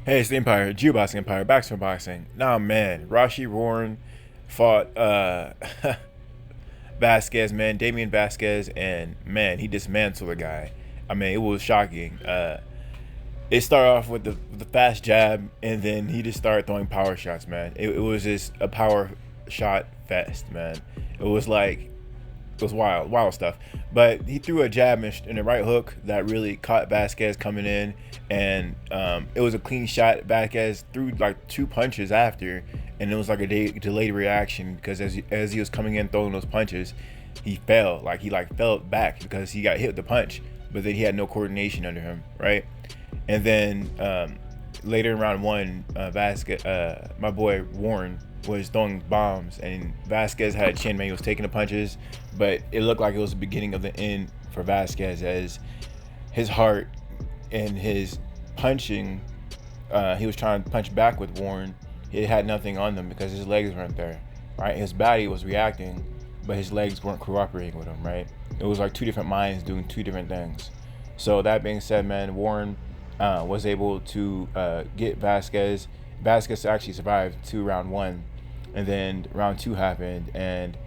Hey, it's the Empire, Jew Boxing Empire, Baxter Boxing. Nah, man, Rau'shee Warren fought Vasquez, man, Damien Vazquez, and man, he dismantled the guy. I mean, it was shocking. It started off with the fast jab, and then he just started throwing power shots, man. It was just a power shot fest, man. It was like it was wild stuff. But he threw a jab and a right hook that really caught Vasquez coming in, and it was a clean shot. Vasquez threw like two punches after, and it was like a delayed reaction because as he was coming in throwing those punches, he fell. Like he fell back because he got hit with the punch, but then he had no coordination under him, right? And then later in round one, Vasquez, my boy Warren, was throwing bombs, and Vasquez had a chin, man. He was taking the punches, but it looked like it was the beginning of the end for Vasquez as his heart and his punching, he was trying to punch back with Warren. It had nothing on them because his legs weren't there, right? His body was reacting, but his legs weren't cooperating with him, right? It was like two different minds doing two different things. So that being said, man, Warren was able to get Vasquez. Vasquez actually survived to round one, and then round two happened, and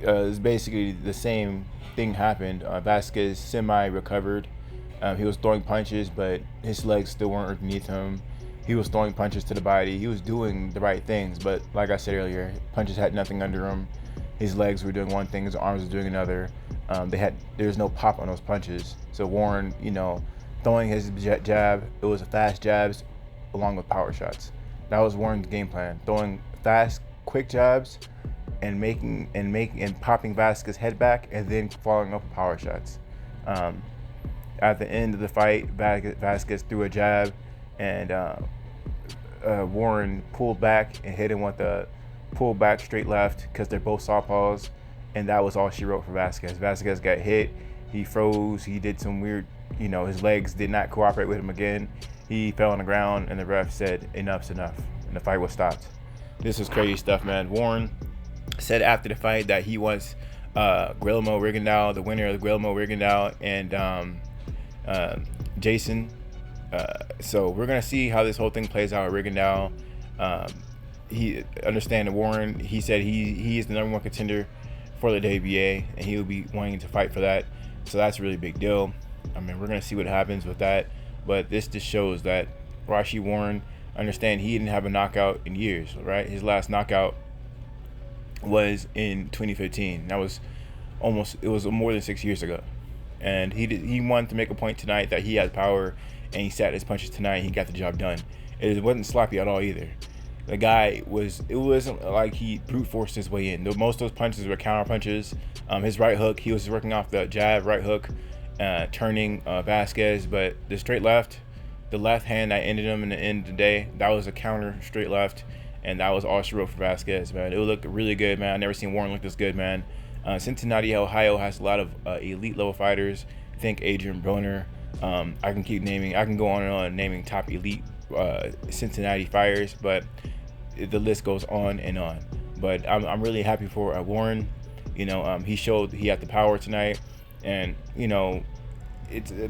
it was basically the same thing happened. Vasquez semi-recovered. He was throwing punches, but his legs still weren't underneath him. He was throwing punches to the body. He was doing the right things, but like I said earlier, punches had nothing under him. His legs were doing one thing, his arms were doing another. There's no pop on those punches. So Warren, throwing his jab, it was a fast jabs along with power shots. That was Warren's game plan: throwing fast, quick jabs, and popping Vasquez's head back, and then following up with power shots. At the end of the fight, Vasquez threw a jab, and Warren pulled back and hit him with a pull back straight left because they're both southpaws, and that was all she wrote for Vasquez. Vasquez got hit, he froze, he did some weird, his legs did not cooperate with him again. He fell on the ground, and the ref said enough's enough, and the fight was stopped. This was crazy stuff, man. Warren said after the fight that he wants Guillermo Rigondeaux, the winner of the Guillermo Rigondeaux, and Jason. So we're gonna see how this whole thing plays out with Rigondeaux. He understand Warren. He said he is the number one contender for the WBA, and he will be wanting to fight for that. So that's a really big deal. I mean, we're gonna see what happens with that. But this just shows that Rau'shee Warren, understand he didn't have a knockout in years, right? His last knockout was in 2015. It was more than 6 years ago. And he wanted to make a point tonight that he had power, and he sat his punches tonight, and he got the job done. It wasn't sloppy at all either. The guy it wasn't like he brute forced his way in. Most of those punches were counter punches. His right hook, he was working off the jab, right hook, turning Vasquez, but the straight left, the left hand that ended him in the end of the day, that was a counter straight left, and that was all she wrote for Vasquez, man. It looked really good, man. I never seen Warren look this good, man. Cincinnati, Ohio has a lot of elite level fighters. Think Adrian Broner. I can go on and on naming top elite Cincinnati fighters, but the list goes on and on. But I'm really happy for Warren. He showed he had the power tonight, and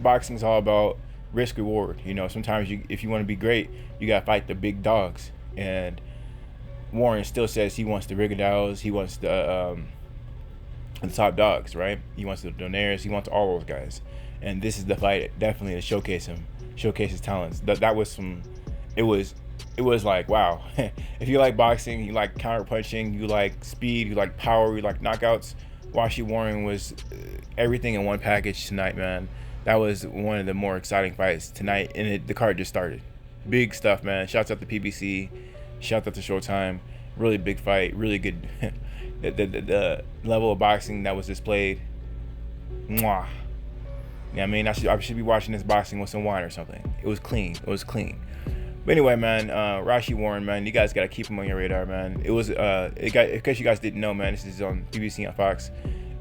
boxing's all about risk reward. Sometimes if you want to be great, you gotta fight the big dogs. And Warren still says he wants the Rigondeaux, he wants the top dogs, right? He wants the Donaires, he wants all those guys. And this is the fight definitely to showcase his talents. That was it was like, wow. If you like boxing, you like counter punching, you like speed, you like power, you like knockouts, Rau'shee Warren was everything in one package tonight, man. That was one of the more exciting fights tonight, and the card just started. Big stuff, man. Shouts out to PBC, shouts out to Showtime. Really big fight, really good. the level of boxing that was displayed. Mwah. Yeah, I mean, I should be watching this boxing with some wine or something. It was clean. But anyway, man, Rau'shee Warren, man, you guys gotta keep him on your radar, man. In case you guys didn't know, man, this is on PBC on Fox.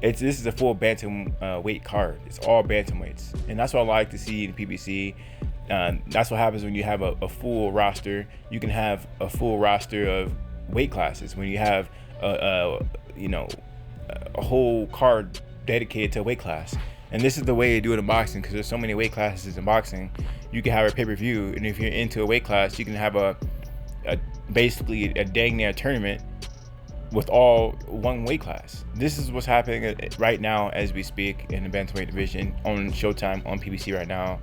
This is a full bantam weight card. It's all bantamweights, and that's what I like to see in PBC. That's what happens when you have a full roster. You can have a full roster of weight classes when you have a whole card dedicated to a weight class. And this is the way to do it in boxing, because there's so many weight classes in boxing. you can have a pay-per-view, and if you're into a weight class, you can have a basically a dang near tournament with all one weight class. This is what's happening right now as we speak in the bantamweight division on Showtime on PBC right now.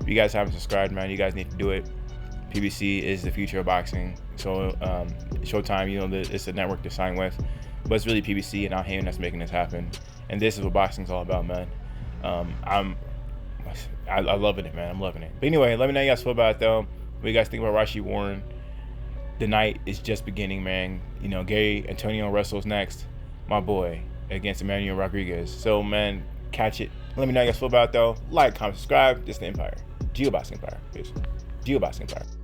If you guys haven't subscribed, man, you guys need to do it. PBC is the future of boxing. So Showtime, you know, it's a network to sign with, but it's really PBC and Al Haymon that's making this happen. And this is what boxing's all about, man. I'm loving it, man. I'm loving it. But anyway, let me know how you guys feel about it, though. What do you guys think about Rau'shee Warren? The night is just beginning, man. You know, Gary Antonio wrestles next, my boy, against Emmanuel Rodriguez. So, man, catch it. Let me know how you guys feel about it, though. Like, comment, subscribe. This is the Empire. GeoBoxing Empire. Peace. GeoBoxing Empire.